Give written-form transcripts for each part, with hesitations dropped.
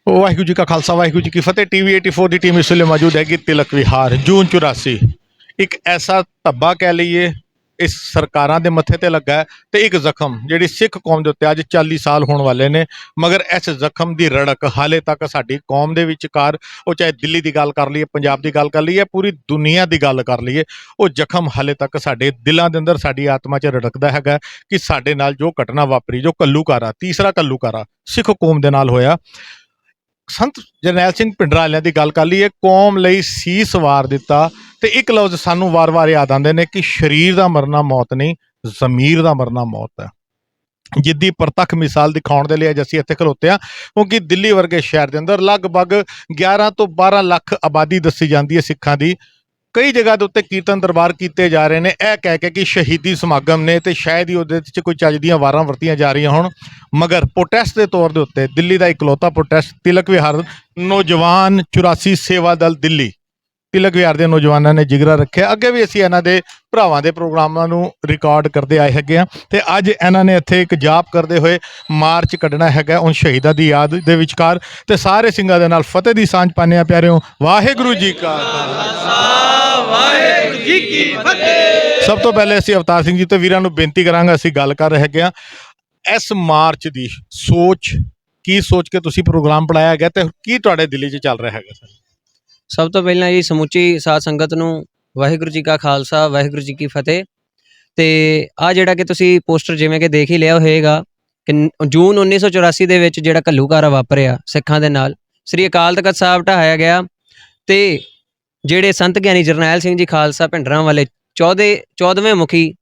ਵਾਹਿਗੁਰੂ ਜੀ ਕਾ ਖਾਲਸਾ ਵਾਹਿਗੁਰੂ ਜੀ ਕੀ ਫਤਿਹ। ਟੀਵੀ 84 ਦੀ ਟੀਮ ਇਸ ਵੇਲੇ ਮੌਜੂਦ ਹੈਗੀ ਤਿਲਕ ਵਿਹਾਰ ਜੂਨ 84। ਇੱਕ ਐਸਾ ਧੱਬਾ ਕਹਿ ਲਈਏ ਇਸ ਸਰਕਾਰਾਂ ਦੇ ਮੱਥੇ ਤੇ ਲੱਗਾ ਹੈ, ਤੇ ਇੱਕ ਜ਼ਖਮ ਜਿਹੜੀ ਸਿੱਖ ਕੌਮ ਦੇ ਉੱਤੇ ਅੱਜ 40 ਸਾਲ ਹੋਣ ਵਾਲੇ ਨੇ, ਮਗਰ ਇਸ ਜ਼ਖਮ ਦੀ ਰੜਕ ਹਾਲੇ ਤੱਕ ਸਾਡੀ ਕੌਮ ਦੇ ਵਿਚਕਾਰ, ਉਹ ਚਾਹੇ ਦਿੱਲੀ ਦੀ ਗੱਲ ਕਰ ਲਈਏ, ਪੰਜਾਬ ਦੀ ਗੱਲ ਕਰ ਲਈਏ, ਪੂਰੀ ਦੁਨੀਆ ਦੀ ਗੱਲ ਕਰ ਲਈਏ, ਉਹ ਜ਼ਖਮ ਹਾਲੇ ਤੱਕ ਸਾਡੇ ਦਿਲਾਂ ਦੇ ਅੰਦਰ, ਸਾਡੀ ਆਤਮਾ 'ਚ ਰੜਕਦਾ ਹੈਗਾ ਕਿ ਸਾਡੇ ਨਾਲ ਜੋ ਘਟਨਾ ਵਾਪਰੀ, ਜੋ ਘੱਲੂਘਾਰਾ, ਤੀਸਰਾ ਘੱਲੂਘਾਰਾ ਸਿੱਖ ਕੌਮ ਦੇ ਨਾਲ ਹੋਇਆ। ਸੰਤ ਜਰਨੈਲ ਸਿੰਘ ਭਿੰਡਰਾਂ ਵਾਲਿਆਂ ਦੀ ਗੱਲ ਕਰ ਲਈਏ, ਕੌਮ ਲਈ ਸੀਸ ਵਾਰ ਦਿੱਤਾ। ਤੇ ਇੱਕ ਲਫ਼ਜ਼ ਸਾਨੂੰ ਵਾਰ-ਵਾਰ ਯਾਦ ਆਉਂਦੇ ਨੇ ਕਿ ਸਰੀਰ ਦਾ ਮਰਨਾ ਮੌਤ ਨਹੀਂ, ਜ਼ਮੀਰ ਦਾ ਮਰਨਾ ਮੌਤ ਹੈ। ਜਿੱਦੀ ਪ੍ਰਤੱਖ ਮਿਸਾਲ ਦਿਖਾਉਣ ਦੇ ਲਈ ਅੱਜ ਅਸੀਂ ਇੱਥੇ ਖਲੋਤੇ ਹਾਂ, ਕਿਉਂਕਿ ਦਿੱਲੀ ਵਰਗੇ ਸ਼ਹਿਰ ਦੇ ਅੰਦਰ ਲਗਭਗ 11 ਤੋਂ 12 ਲੱਖ ਆਬਾਦੀ ਦੱਸੀ ਜਾਂਦੀ ਹੈ ਸਿੱਖਾਂ ਦੀ। ਕਈ ਜਗ੍ਹਾ ਦੇ ਉੱਤੇ ਕੀਰਤਨ ਦਰਬਾਰ ਕੀਤੇ ਜਾ ਰਹੇ ਨੇ, ਇਹ ਕਹਿ ਕੇ ਕਿ ਸ਼ਹੀਦੀ ਸਮਾਗਮ ਨੇ, ਤੇ ਸ਼ਾਇਦ ਹੀ ਉਹਦੇ 'ਚ ਕੋਈ ਚੱਜ ਦੀਆਂ ਵਾਰਾਂ ਵਰਤੀਆਂ ਜਾ ਰਹੀਆਂ ਹੋਣ। ਮਗਰ ਪ੍ਰੋਟੈਸਟ ਦੇ ਤੌਰ ਦੇ ਉੱਤੇ ਦਿੱਲੀ ਦਾ ਇਕਲੌਤਾ ਪ੍ਰੋਟੈਸਟ ਤਿਲਕ ਵਿਹਾਰ ਨੌਜਵਾਨ 84 ਸੇਵਾ ਦਲ ਦਿੱਲੀ, ਤਿਲਕ ਵਿਹਾਰ ਦੇ ਨੌਜਵਾਨਾਂ ਨੇ ਜਿਗਰਾ ਰੱਖਿਆ। ਅੱਗੇ ਵੀ ਅਸੀਂ ਇਹਨਾਂ ਦੇ ਭਰਾਵਾਂ ਦੇ ਪ੍ਰੋਗਰਾਮਾਂ ਨੂੰ ਰਿਕਾਰਡ ਕਰਦੇ ਆਏ ਹੈਗੇ ਹਾਂ, ਤੇ ਅੱਜ ਇਹਨਾਂ ਨੇ ਇੱਥੇ ਇੱਕ ਜਾਪ ਕਰਦੇ ਹੋਏ ਮਾਰਚ ਕੱਢਣਾ ਹੈਗਾ ਉਨ ਸ਼ਹੀਦਾਂ ਦੀ ਯਾਦ ਦੇ ਵਿਚਕਾਰ। ਤੇ ਸਾਰੇ ਸਿੰਘਾਂ ਦੇ ਨਾਲ ਫਤਿਹ ਦੀ ਸਾਂਝ ਪਾਉਂਦੇ ਹਾਂ ਪਿਆਰਿਓ। ਵਾਹਿਗੁਰੂ ਜੀ ਕਾ ਖਾਲਸਾ, ਵਾਹਿਗੁਰੂ ਜੀ ਕੀ ਫਤਿਹ। ਸਭ ਤੋਂ ਪਹਿਲੇ ਅਸੀਂ ਅਵਤਾਰ ਸਿੰਘ ਜੀ ਤੇ ਵੀਰਾਂ ਨੂੰ ਬੇਨਤੀ ਕਰਾਂਗਾ, ਅਸੀਂ ਗੱਲ ਕਰ ਰਹੇ ਹੈਗੇ ਹਾਂ ਇਸ ਮਾਰਚ ਦੀ ਸੋਚ, ਕੀ ਸੋਚ ਕੇ ਤੁਸੀਂ ਪ੍ਰੋਗਰਾਮ ਬਣਾਇਆ ਹੈਗਾ, ਤੇ ਕੀ ਤੁਹਾਡੇ ਦਿਲ 'ਚ ਚੱਲ ਰਿਹਾ ਹੈਗਾ? ਸਭ ਤੋਂ ਪਹਿਲਾਂ ਜੀ ਸਮੁੱਚੀ ਸਾਧ ਸੰਗਤ ਨੂੰ ਵਾਹਿਗੁਰੂ ਜੀ ਕਾ ਖਾਲਸਾ, ਵਾਹਿਗੁਰੂ ਜੀ ਕੀ ਫਤਿਹ। ਤੇ ਆ ਜਿਹੜਾ ਕਿ ਤੁਸੀਂ ਪੋਸਟਰ ਜਿਵੇਂ ਕਿ ਦੇਖ ਹੀ ਲਿਆ ਹੋਏਗਾ ਕਿ ਜੂਨ 1984 ਦੇ ਵਿੱਚ ਜਿਹੜਾ ਘੱਲੂਘਾਰਾ ਵਾਪਰਿਆ ਸਿੱਖਾਂ ਦੇ ਨਾਲ, ਸ੍ਰੀ ਅਕਾਲ ਤਖਤ ਸਾਹਿਬ ਢਾਹਿਆ ਗਿਆ, ਤੇ ਜਿਹੜੇ ਸੰਤ ਗਿਆਨੀ ਜਰਨੈਲ ਸਿੰਘ ਜੀ ਖਾਲਸਾ ਭਿੰਡਰਾਂ ਵਾਲੇ 14ਵੇਂ ਮੁਖੀ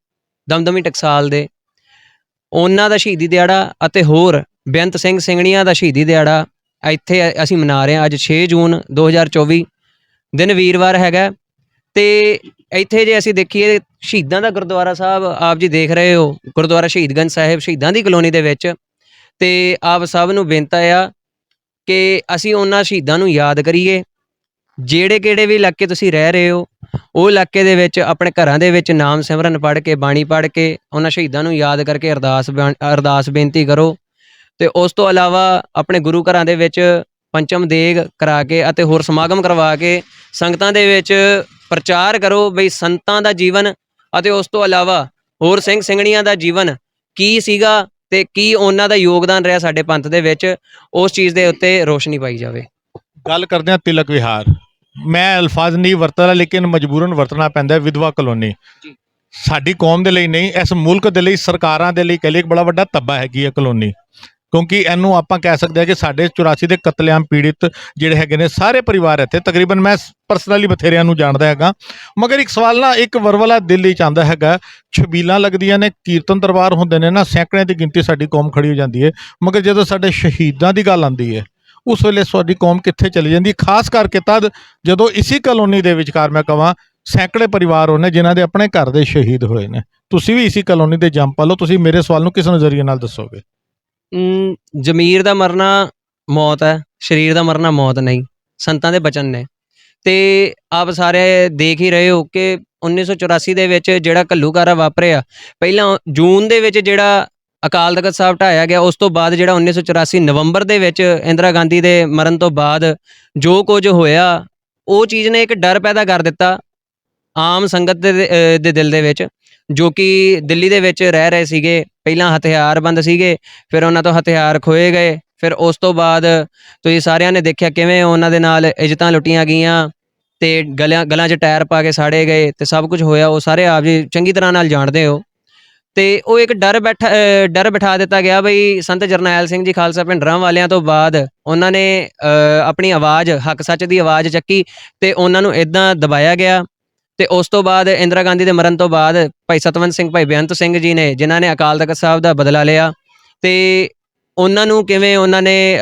ਦਮਦਮੀ ਟਕਸਾਲ ਦੇ, ਉਹਨਾਂ ਦਾ ਸ਼ਹੀਦੀ ਦਿਹਾੜਾ ਅਤੇ ਹੋਰ ਬੇਅੰਤ ਸਿੰਘ ਸਿੰਘਣੀਆਂ ਦਾ ਸ਼ਹੀਦੀ ਦਿਹਾੜਾ ਇੱਥੇ ਅਸੀਂ ਮਨਾ ਰਹੇ ਹਾਂ। ਅੱਜ 6 ਜੂਨ 2024 ਦਿਨ ਵੀਰਵਾਰ ਹੈਗਾ। ਤੇ ਇੱਥੇ ਜੇ ਅਸੀਂ ਦੇਖੀਏ ਸ਼ਹੀਦਾਂ ਦਾ ਗੁਰਦੁਆਰਾ ਸਾਹਿਬ, ਆਪ ਜੀ ਦੇਖ ਰਹੇ ਹੋ, ਗੁਰਦੁਆਰਾ ਸ਼ਹੀਦਗੰਜ ਸਾਹਿਬ ਸ਼ਹੀਦਾਂ ਦੀ ਕਲੋਨੀ ਦੇ ਵਿੱਚ। ਤੇ ਆਪ ਸਭ ਨੂੰ ਬੇਨਤੀ ਆ ਕਿ ਅਸੀਂ ਉਹਨਾਂ ਸ਼ਹੀਦਾਂ ਨੂੰ ਯਾਦ ਕਰੀਏ। ਜਿਹੜੇ ਕਿਹੜੇ ਵੀ ਇਲਾਕੇ ਤੁਸੀਂ ਰਹਿ ਰਹੇ ਹੋ, ਉਹ ਇਲਾਕੇ ਦੇ ਵਿੱਚ ਆਪਣੇ ਘਰਾਂ ਦੇ ਵਿੱਚ ਨਾਮ ਸਿਮਰਨ ਪੜ੍ਹ ਕੇ, ਬਾਣੀ ਪੜ੍ਹ ਕੇ, ਉਹਨਾਂ ਸ਼ਹੀਦਾਂ ਨੂੰ ਯਾਦ ਕਰਕੇ ਅਰਦਾਸ ਬੇਨਤੀ ਕਰੋ। ਤੇ ਉਸ ਤੋਂ ਇਲਾਵਾ ਆਪਣੇ ਗੁਰੂ ਘਰਾਂ ਦੇ ਵਿੱਚ ਪੰਚਮ ਦੇਗ ਕਰਾ ਕੇ ਅਤੇ ਹੋਰ ਸਮਾਗਮ ਕਰਵਾ ਕੇ ਸੰਗਤਾਂ ਦੇ ਵਿੱਚ ਪ੍ਰਚਾਰ ਕਰੋ ਬਈ ਸੰਤਾਂ ਦਾ ਜੀਵਨ ਅਤੇ ਉਸ ਤੋਂ ਇਲਾਵਾ ਹੋਰ ਸਿੰਘ ਸਿੰਘਣੀਆਂ ਦਾ ਜੀਵਨ ਕੀ ਸੀਗਾ ਤੇ ਕੀ ਉਹਨਾਂ ਦਾ ਯੋਗਦਾਨ ਰਿਹਾ ਸਾਡੇ ਪੰਥ ਦੇ ਵਿੱਚ, ਉਸ ਚੀਜ਼ ਦੇ ਉੱਤੇ ਰੋਸ਼ਨੀ ਪਾਈ ਜਾਵੇ। ਗੱਲ ਕਰਦੇ ਹਾਂ ਤਿਲਕ ਵਿਹਾਰ। ਮੈਂ ਅਲਫਾਜ਼ ਨਹੀਂ ਵਰਤਦਾ, ਲੇਕਿਨ ਮਜਬੂਰਨ ਵਰਤਣਾ ਪੈਂਦਾ। ਵਿਧਵਾ ਕਲੋਨੀ ਸਾਡੀ ਕੌਮ ਦੇ ਲਈ ਨਹੀਂ, ਇਸ ਮੁਲਕ ਦੇ ਲਈ, ਸਰਕਾਰਾਂ ਦੇ ਲਈ ਕਹਿ ਲਈ ਇੱਕ ਬੜਾ ਵੱਡਾ ਧੱਬਾ ਹੈਗੀ ਹੈ ਕਲੋਨੀ, ਕਿਉਂਕਿ ਇਹਨੂੰ ਆਪਾਂ ਕਹਿ ਸਕਦੇ ਹਾਂ ਕਿ ਸਾਡੇ 84 ਦੇ ਕਤਲੇਆਮ ਪੀੜਿਤ ਜਿਹੜੇ ਹੈਗੇ ਨੇ ਸਾਰੇ ਪਰਿਵਾਰ ਇੱਥੇ, ਤਕਰੀਬਨ ਮੈਂ ਪਰਸਨਲੀ ਬਥੇਰਿਆਂ ਨੂੰ ਜਾਣਦਾ ਹੈਗਾ। ਮਗਰ ਇੱਕ ਸਵਾਲ ਨਾ, ਇੱਕ ਵਰਵਲਾ ਦਿਲ 'ਚ ਆਉਂਦਾ ਹੈਗਾ, ਛਬੀਲਾਂ ਲੱਗਦੀਆਂ ਨੇ, ਕੀਰਤਨ ਦਰਬਾਰ ਹੁੰਦੇ ਨੇ ਨਾ, ਸੈਂਕੜਿਆਂ ਦੀ ਗਿਣਤੀ ਸਾਡੀ ਕੌਮ ਖੜੀ ਹੋ ਜਾਂਦੀ ਹੈ, ਮਗਰ ਜਦੋਂ ਸਾਡੇ ਸ਼ਹੀਦਾਂ ਦੀ ਗੱਲ ਆਉਂਦੀ ਹੈ ਉਸ ਵੇਲੇ ਸਾਡੀ ਕੌਮ ਕਿੱਥੇ ਚਲੀ ਜਾਂਦੀ? ਖਾਸ ਕਰਕੇ ਤਦ ਜਦੋਂ ਇਸੀ ਕਲੋਨੀ ਦੇ ਵਿਚਕਾਰ ਮੈਂ ਕਹਾਂ ਸੈਂਕੜੇ ਪਰਿਵਾਰ ਹੋਣੇ ਜਿਨ੍ਹਾਂ ਦੇ ਆਪਣੇ ਘਰ ਦੇ ਸ਼ਹੀਦ ਹੋਏ ਨੇ। ਤੁਸੀਂ ਵੀ ਇਸੀ ਕਲੋਨੀ ਦੇ ਜੰਮ ਪਾਲੋ, ਤੁਸੀਂ ਮੇਰੇ ਸਵਾਲ ਨੂੰ ਕਿਸ ਨਜ਼ਰੀਏ ਨਾਲ ਦੱਸੋਗੇ? ਜ਼ਮੀਰ ਦਾ ਮਰਨਾ ਮੌਤ ਹੈ, ਸਰੀਰ ਦਾ ਮਰਨਾ ਮੌਤ ਨਹੀਂ, ਸੰਤਾਂ ਦੇ ਬਚਨ ਨੇ। ਤੇ ਆਪ ਸਾਰੇ ਦੇਖ ਹੀ ਰਹੇ ਹੋ ਕਿ 1984 ਦੇ ਵਿੱਚ ਜਿਹੜਾ ਘੱਲੂਘਾਰਾ ਵਾਪਰਿਆ, ਪਹਿਲਾਂ ਜੂਨ ਦੇ ਵਿੱਚ ਜਿਹੜਾ ਅਕਾਲ ਤਖਤ ਸਾਹਿਬ ਢਾਹਿਆ ਗਿਆ, ਉਸ ਤੋਂ ਬਾਅਦ ਜਿਹੜਾ 1984 ਨਵੰਬਰ ਦੇ ਵਿੱਚ ਇੰਦਰਾ ਗਾਂਧੀ ਦੇ ਮਰਨ ਤੋਂ ਬਾਅਦ ਜੋ ਕੁਝ ਹੋਇਆ, ਉਹ ਚੀਜ਼ ਨੇ ਇੱਕ ਡਰ ਪੈਦਾ ਕਰ ਦਿੱਤਾ ਆਮ ਸੰਗਤ ਦੇ ਦਿਲ ਦੇ ਵਿੱਚ, ਜੋ ਕਿ ਦਿੱਲੀ ਦੇ ਵਿੱਚ ਰਹਿ ਰਹੇ ਸੀਗੇ। ਪਹਿਲਾਂ ਹਥਿਆਰਬੰਦ ਸੀਗੇ, ਫਿਰ ਉਹਨਾਂ ਤੋਂ ਹਥਿਆਰ ਖੋਏ ਗਏ, ਫਿਰ ਉਸ ਤੋਂ ਬਾਅਦ ਤੁਸੀਂ ਸਾਰਿਆਂ ਨੇ ਦੇਖਿਆ ਕਿਵੇਂ ਉਹਨਾਂ ਦੇ ਨਾਲ ਇੱਜ਼ਤਾਂ ਲੁੱਟੀਆਂ ਗਈਆਂ ਤੇ ਗਲਾਂ 'ਚ ਟਾਇਰ ਪਾ ਕੇ ਸਾੜੇ ਗਏ ਤੇ ਸਭ ਕੁਝ ਹੋਇਆ। ਉਹ ਸਾਰੇ ਆਪ ਜੀ ਚੰਗੀ ਤਰ੍ਹਾਂ ਨਾਲ ਜਾਣਦੇ ਹੋ। ਤੇ ਉਹ ਇੱਕ ਡਰ ਬਿਠਾ ਦਿੱਤਾ ਗਿਆ ਬਈ ਸੰਤ ਜਰਨੈਲ ਸਿੰਘ ਜੀ ਖਾਲਸਾ ਭਿੰਡਰਾਂ ਵਾਲਿਆਂ ਤੋਂ ਬਾਅਦ ਉਹਨਾਂ ਨੇ ਆਪਣੀ ਆਵਾਜ਼, ਹੱਕ ਸੱਚ ਦੀ ਆਵਾਜ਼ ਚੱਕੀ ਤੇ ਉਹਨਾਂ ਨੂੰ ਇੱਦਾਂ ਦਬਾਇਆ ਗਿਆ। ਤੇ ਉਸ ਤੋਂ ਬਾਅਦ ਇੰਦਰਾ ਗਾਂਧੀ ਦੇ ਮਰਨ ਤੋਂ ਬਾਅਦ ਭਾਈ ਸਤਵੰਤ ਸਿੰਘ, ਭਾਈ ਬੇਅੰਤ ਸਿੰਘ ਜੀ ਨੇ, ਜਿਨ੍ਹਾਂ ਨੇ ਅਕਾਲ ਤਖਤ ਸਾਹਿਬ ਦਾ ਬਦਲਾ ਲਿਆ ਤੇ ਉਹਨਾਂ ਨੂੰ ਕਿਵੇਂ ਉਹਨਾਂ ਨੇ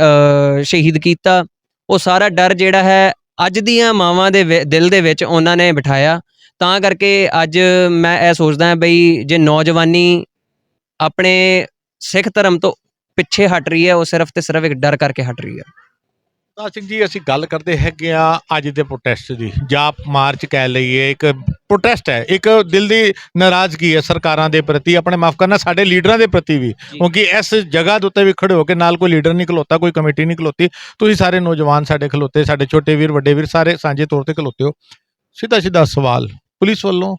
ਸ਼ਹੀਦ ਕੀਤਾ, ਉਹ ਸਾਰਾ ਡਰ ਜਿਹੜਾ ਹੈ ਅੱਜ ਦੀਆਂ ਮਾਵਾਂ ਦੇ ਦਿਲ ਦੇ ਵਿੱਚ ਉਹਨਾਂ ਨੇ ਬਿਠਾਇਆ। ਤਾਂ ਕਰਕੇ ਅੱਜ ਮੈਂ ਇਹ ਸੋਚਦਾ ਹਾਂ ਬਈ ਜੇ ਨੌਜਵਾਨੀ ਆਪਣੇ ਸਿੱਖ ਧਰਮ ਤੋਂ ਪਿੱਛੇ ਹਟ ਰਹੀ ਹੈ, ਉਹ ਸਿਰਫ ਤੇ ਸਿਰਫ ਇੱਕ ਡਰ ਕਰਕੇ ਹਟ ਰਹੀ ਹੈ। ਤਾਂ ਸਿੰਘ ਜੀ ਅਸੀਂ ਗੱਲ ਕਰਦੇ ਹੈਗੇ ਆ ਅੱਜ ਦੇ ਪ੍ਰੋਟੈਸਟ ਦੀ ਜਾਂ ਮਾਰਚ ਕਹਿ ਲਈਏ ਇੱਕ ਪ੍ਰੋਟੈਸਟ ਹੈ ਇੱਕ ਦਿਲ ਦੀ ਨਾਰਾਜ਼ਗੀ ਹੈ ਸਰਕਾਰਾਂ ਦੇ ਪ੍ਰਤੀ ਆਪਣੇ ਮਾਫ ਕਰਨਾ ਸਾਡੇ ਲੀਡਰਾਂ ਦੇ ਪ੍ਰਤੀ ਵੀ ਕਿਉਂਕਿ ਇਸ ਜਗ੍ਹਾ ਦੇ ਉੱਤੇ ਵੀ ਖੜੇ ਹੋ ਕੇ ਨਾਲ ਕੋਈ ਲੀਡਰ ਨਹੀਂ ਖਲੋਤਾ ਕੋਈ ਕਮੇਟੀ ਨਹੀਂ ਖਲੋਤੀ ਤੁਸੀਂ ਸਾਰੇ ਨੌਜਵਾਨ ਸਾਡੇ ਖਲੋਤੇ ਸਾਡੇ ਛੋਟੇ ਵੀਰ ਵੱਡੇ ਵੀਰ ਸਾਰੇ ਸਾਂਝੇ ਤੌਰ ਤੇ ਖਲੋਤੇ ਹੋ ਸਿੱਧਾ ਸਿੱਧਾ ਸਵਾਲ ਪੁਲਿਸ ਵੱਲੋਂ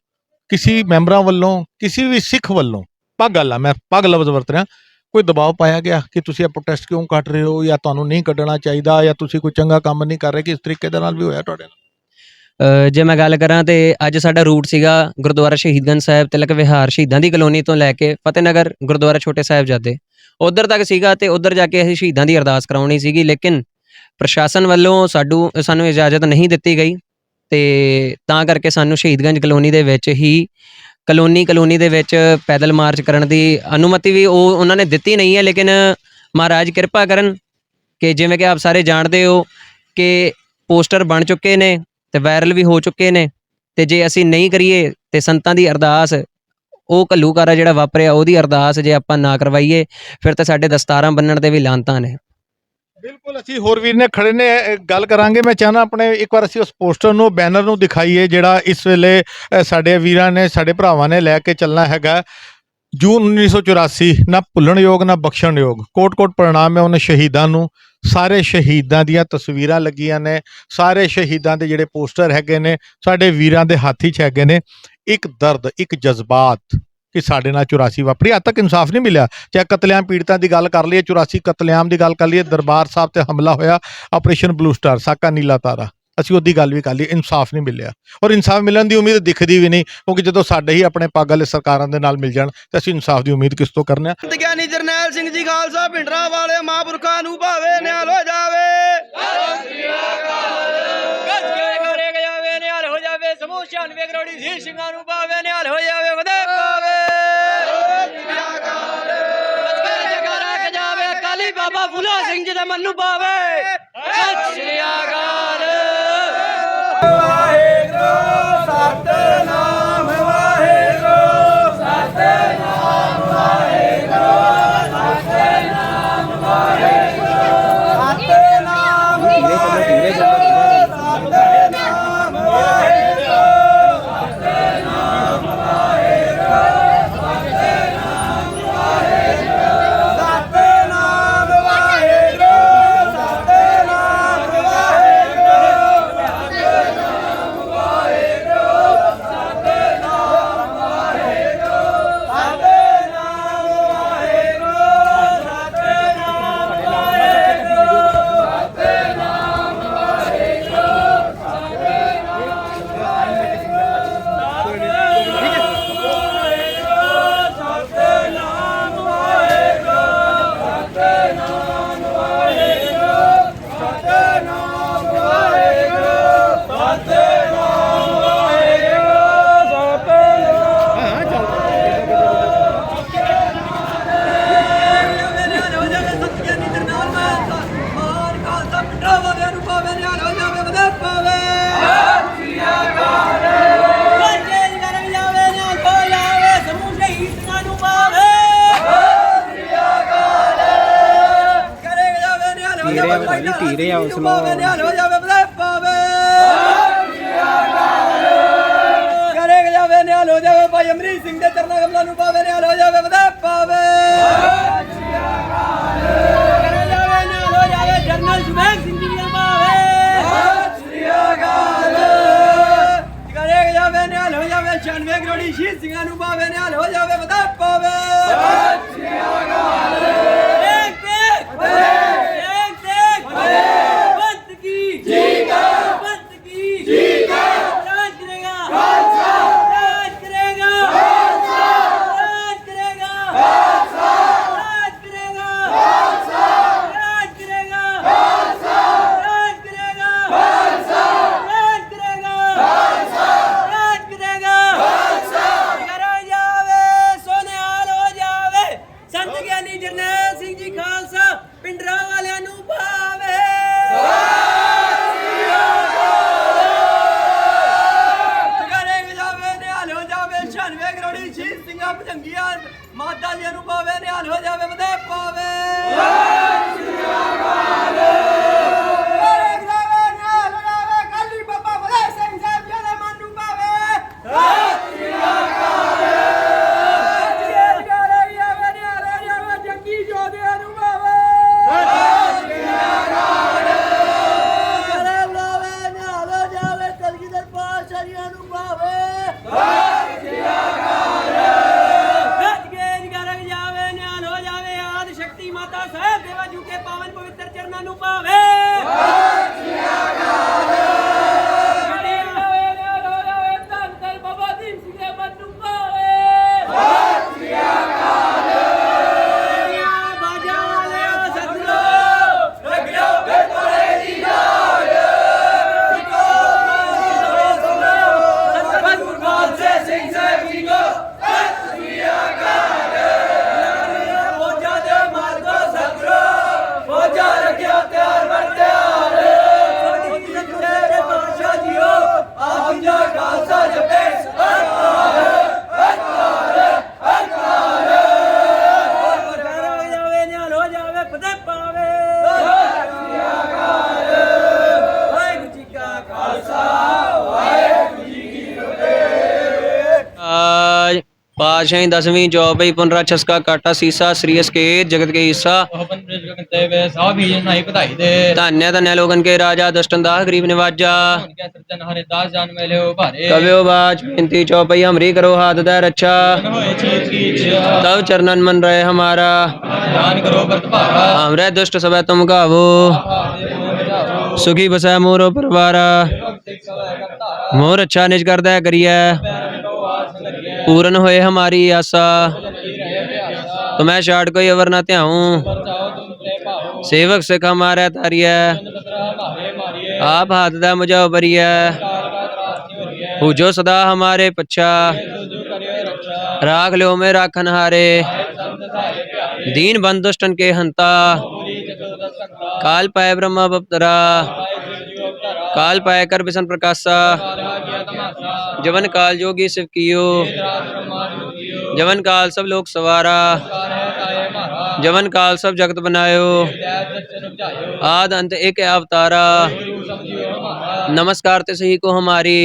ਕਿਸੇ ਮੈਂਬਰਾਂ ਵੱਲੋਂ ਕਿਸੇ ਵੀ ਸਿੱਖ ਵੱਲੋਂ ਪੱਗ ਗੱਲ ਆ ਮੈਂ ਪੱਗ ਲਫ਼ਜ਼ ਵਰਤ ਰਿਹਾ ਕੋਈ ਦਬਾਅ ਪਾਇਆ ਗਿਆ ਕਿ ਤੁਸੀਂ ਇਹ ਪ੍ਰੋਟੈਸਟ ਕਿਉਂ ਕੱਢ ਰਹੇ ਹੋ ਜਾਂ ਤੁਹਾਨੂੰ ਨਹੀਂ ਕੱਢਣਾ ਚਾਹੀਦਾ ਜਾਂ ਤੁਸੀਂ ਕੋਈ ਚੰਗਾ ਕੰਮ ਨਹੀਂ ਕਰ ਰਹੇ ਕਿ ਇਸ ਤਰੀਕੇ ਦੇ ਨਾਲ ਵੀ ਹੋਇਆ ਤੁਹਾਡੇ ਨਾਲ ਜੇ ਮੈਂ ਗੱਲ ਕਰਾਂ ਤੇ ਅੱਜ ਸਾਡਾ ਰੂਟ ਸੀਗਾ ਗੁਰਦੁਆਰਾ ਸ਼ਹੀਦਗੰਜ ਸਾਹਿਬ ਤਿਲਕ ਵਿਹਾਰ ਸ਼ਹੀਦਾਂ ਦੀ ਕਲੋਨੀ ਤੋਂ ਲੈ ਕੇ ਫਤਿਹਨਗਰ ਗੁਰਦੁਆਰਾ ਛੋਟੇ ਸਾਹਿਬਜ਼ਾਦੇ ਉਧਰ ਤੱਕ ਸੀਗਾ ਤੇ ਉਧਰ ਜਾ ਕੇ ਅਸੀਂ ਸ਼ਹੀਦਾਂ ਦੀ ਅਰਦਾਸ ਕਰਾਉਣੀ ਸੀਗੀ ਲੇਕਿਨ ਪ੍ਰਸ਼ਾਸਨ ਵੱਲੋਂ ਸਾਨੂੰ ਇਜਾਜ਼ਤ ਨਹੀਂ ਦਿੱਤੀ ਗਈ ਤੇ ਤਾਂ ਕਰਕੇ ਸਾਨੂੰ ਸ਼ਹੀਦਗੰਜ ਕਲੋਨੀ ਦੇ ਵਿੱਚ ਹੀ ਕਲੋਨੀ ਦੇ ਵਿੱਚ ਪੈਦਲ ਮਾਰਚ ਕਰਨ ਦੀ ਅਨੁਮਤੀ ਵੀ ਉਹਨਾਂ ਨੇ ਦਿੱਤੀ ਨਹੀਂ ਹੈ ਲੇਕਿਨ ਮਹਾਰਾਜ ਕਿਰਪਾ ਕਰਨ ਕਿ ਜਿਵੇਂ ਕਿ ਆਪ ਸਾਰੇ ਜਾਣਦੇ ਹੋ ਕਿ ਪੋਸਟਰ ਬਣ ਚੁੱਕੇ ਨੇ ਤੇ ਵਾਇਰਲ ਵੀ ਹੋ ਚੁੱਕੇ ਨੇ ਤੇ ਜੇ ਅਸੀਂ ਨਹੀਂ ਕਰੀਏ ਤੇ ਸੰਤਾਂ ਦੀ ਅਰਦਾਸ ਉਹ ਘੱਲੂਕਾਰਾ ਜਿਹੜਾ ਵਾਪਰਿਆ ਉਹਦੀ ਅਰਦਾਸ ਜੇ ਆਪਾਂ ਨਾ ਕਰਵਾਈਏ ਫਿਰ ਤਾਂ ਸਾਡੇ ਦਸਤਾਰਾਂ ਬੰਨਣ ਤੇ ਵੀ ਲਾਂਤਾਂ ਨੇ ਬਿਲਕੁਲ ਅਸੀਂ ਹੋਰ ਵੀਰ ਨੇ ਖੜੇ ਨੇ ਗੱਲ ਕਰਾਂਗੇ ਮੈਂ ਚਾਹਨਾ ਆਪਣੇ ਇੱਕ ਵਾਰ ਅਸੀਂ ਉਸ ਪੋਸਟਰ ਨੂੰ ਬੈਨਰ ਨੂੰ ਦਿਖਾਈਏ ਜਿਹੜਾ ਇਸ ਵੇਲੇ ਸਾਡੇ ਵੀਰਾਂ ਨੇ ਸਾਡੇ ਭਰਾਵਾਂ ਨੇ ਲੈ ਕੇ ਚੱਲਣਾ ਹੈਗਾ ਜੂਨ 1984 ਨਾ ਭੁੱਲਣਯੋਗ ਨਾ ਬਖਸ਼ਣਯੋਗ ਕੋਟ ਪ੍ਰਣਾਮ ਹੈ ਉਹਨਾਂ ਸ਼ਹੀਦਾਂ ਨੂੰ ਸਾਰੇ ਸ਼ਹੀਦਾਂ ਦੀਆਂ ਤਸਵੀਰਾਂ ਲੱਗੀਆਂ ਨੇ ਸਾਰੇ ਸ਼ਹੀਦਾਂ ਦੇ ਜਿਹੜੇ ਪੋਸਟਰ ਹੈਗੇ ਨੇ ਸਾਡੇ ਵੀਰਾਂ ਦੇ ਹੱਥ 'ਚ ਹੈਗੇ ਨੇ ਇੱਕ ਦਰਦ ਇੱਕ ਜਜ਼ਬਾਤ ਕਿ ਸਾਡੇ ਨਾਲ 84 ਵਾਪਰੀ ਅੱਜ ਤੱਕ ਇਨਸਾਫ ਨਹੀਂ ਮਿਲਿਆ ਚਾਹੇ ਕਤਲੇਆਮ ਪੀੜਤਾਂ ਦੀ ਗੱਲ ਕਰ ਲਈਏ 84 ਕਤਲੇਆਮ ਦੀ ਗੱਲ ਕਰ ਲਈਏ ਦਰਬਾਰ ਸਾਹਿਬ ਤੇ ਹਮਲਾ ਹੋਇਆ ਆਪਰੇਸ਼ਨ ਬਲੂ ਸਟਾਰ ਸਾਕਾ ਨੀਲਾ ਤਾਰਾ ਅਸੀਂ ਉਹਦੀ ਗੱਲ ਵੀ ਕਰ ਲਈ ਇਨਸਾਫ ਨਹੀਂ ਮਿਲਿਆ ਔਰ ਇਨਸਾਫ ਮਿਲਣ ਦੀ ਉਮੀਦ ਦਿਖਦੀ ਵੀ ਨਹੀਂ ਕਿਉਂਕਿ ਜਦੋਂ ਸਾਡੇ ਹੀ ਆਪਣੇ ਪੱਗ ਵਾਲੇ ਸਰਕਾਰਾਂ ਦੇ ਨਾਲ ਮਿਲ ਜਾਣ ਤਾਂ ਅਸੀਂ ਇਨਸਾਫ ਦੀ ਉਮੀਦ ਕਿਸ ਤੋਂ ਕਰਨੇ ਆ ਗਿਆਨੀ ਜਰਨੈਲ ਸਿੰਘ ਜੀ ਖਾਲਸਾ ਭਿੰਡਰਾਂ ਵਾਲੇ ਮਹਾਂਪੁਰਖਾਂ ਨੂੰ ਭਾਵੇ ਨਿਹਾਲ ਹੋ ਜਾਵੇ ਗੱਜ ਕੇ ਕਰੇ ਜਾਵੇ ਨਿਹਾਲ ਹੋ ਜਾਵੇ ਸਮੂਹ 96 ਕਰੋੜੀ ਸੀ ਸਿੰਘਾਂ ਨੂੰ ਭਾਵੇ ਨਿਹਾਲ ਹੋ ਜਾਵੇ ਵਧੇ ਪਾਵੇ ਜਗਾਰਾ ਕ ਜਾਵੇ ਕਾਲੀ ਬਾਬਾ ਫੁੱਲਾ ਸਿੰਘ ਜੀ ਦੇ ਮਨ ਨੂੰ ਪਾਵੇ ਸਤਿ ਸ਼੍ਰੀ ਅਕਾਲ ਵਾਹਿਗੁਰੂ ਸਤਿਨਾਮ ਵਾਹਿਗੁਰੂ ਸਤਿਨਾਮ ਵਾਹਿਗੁਰੂ ਸਤਿਨਾਮ ਵਾਹਿਗੁਰੂ ਸਤਿਨਾਮ ਵਾਹਿਗੁਰੂ ਸਤਿਨਾਮ ਵਾਹਿਗੁਰੂ ਸਤਿਨਾਮ ਵਾਹਿਗੁਰੂ ਸਤਿਨਾਮ ਵਾਹਿਗੁਰੂ ਸਤਿਨਾਮ ਵਾਹਿਗੁਰੂ ਧੀਰੇ ਆ ਉਸ ਨੂੰ ਹੋ ਜਾਵੇ ਵਧੇ ਪਾਵੇ ਕਰੇ ਜਾਵੇ ਨਿਹਾਲ ਹੋ ਜਾਵੇ ਭਾਈ ਅਮਰੀਕ ਸਿੰਘ ਦੇ ਚਰਨਾਂ ਕਮਲਾਂ ਨੂੰ ਪਾਵੇ ਨਿਹਾਲ ਹੋ ਜਾਵੇ ਵਧੇ ਪਾਵੇ ਕਰੇ ਜਾਵੇ ਨਿਹਾਲ ਹੋ ਜਾਵੇ ਜਰਨਲ ਜੁਮੈਰ ਸਿੰਘ ਜੀ ਨੂੰ ਪਾਵੇ ਸ੍ਰੀ ਅਕਾਲ ਕਰੇ ਜਾਵੇ ਨਿਹਾਲ ਹੋ ਜਾਵੇ 96 ਕਰੋੜੀ ਸ਼ਹੀਦ ਸਿੰਘਾਂ ਨੂੰ ਪਾਵੇ ਨਿਹਾਲ ਹੋ ਜਾਵੇ ਵਧੇ ਪਾਵੇ ਸ੍ਰੀ ਅਕਾਲ ਭਾਵੇ ਜਗਾਰੇ ਜਾਵੇ ਨਿਹਾਲ ਹੋ ਜਾਵੇ ਧੰਨ ਧੰਨ ਬਾਬਾ ਦੀਪ ਸਿੰਘ ਦੇ ਮਨ ਨੂੰ ਭਾਵੇ ਬਾਜਾ ਵਾਲਿਓ ਸਤਿਗੁਰੂ ਰੱਖਿਓ ਬੇਟੋਰੇ ਦੀ ਯਾਦ ਸਤਿਗੁਰੂ ਗੁਰਗੋਬਿੰਦ ਸਿੰਘ ਸਾਹਿਬ ਜੀ ਕੋ ਸਤਿ ਸ੍ਰੀ ਅਕਾਲ ਫੌਜਾਂ ਦੇ ਮਾਰਗੋ ਸਤਿਗੁਰੂ ਫੌਜਾਂ ਰੱਖਿਓ ਤਿਆਰ ਬਰ ਤਿਆਰ ਸੱਚੇ ਪਾਤਸ਼ਾਹ ਜੀਓ ਆਪ ਜੀ ਦਾ ਖਾਲਸਾ ਜਪੇ आज पातशाही दसवीं चौपई पुनरा छसका काटा सीसा श्री अस्केत जगत के ईसा धन्य धन्य लोगन के राजा दष्टन दाह गरीब निवाजा कव्यो बाज बेनती चौपई हमरी करो हाथ दे रक्षा तब चरणन मन रहे हमारा हमरे दुष्ट सब तुम गावो सुखी बसै मोरो परवारा मोर अच्छा निज कर दे करिए पूर्ण होए हमारी आशा तुम्हें छाड़ कोई अवर न त्याऊं सेवक सिख हमारे तारिय आप हाथ दे मुझे बरिय पूजो सदा हमारे पच्छा राख लो में राखन हारे दीन बंदुष्टन के हंता काल पाए ब्रह्मा बपतरा काल पाए कर बिसन प्रकाशा जवन काल जोगी शिव कियो जवन काल सब लोग सवारा जवन काल सब जगत बनायो आद अंत एक अवतारा नमस्कार ते सही को हमारी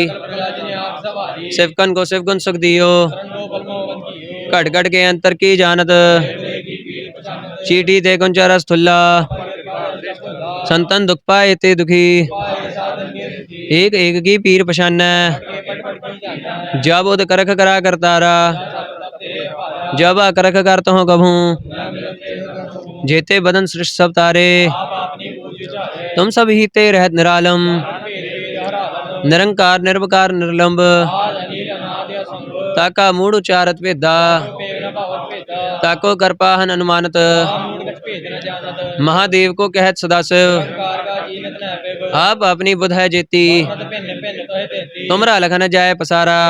शिवकन को शिव गुण सुख दियो घट घट के अंतर की जानत चीटी दे गुंचा रस थुल्ला संतन दुख पाए ते दुखी एक एक की पीर पछान जब उद करख करा करतारा जब करख करता हूँ कभू जेते बदन सृष्ट सब तारे तुम सब ही ते रहत निरालम निरंकार निर्विकार निर्लंब ताका मूड उचारत वेदा ताको कृपाहन अनुमानत महादेव को कहत सदाशिव आप अपनी बुध है जेती तुमरा लखन जाय पसारा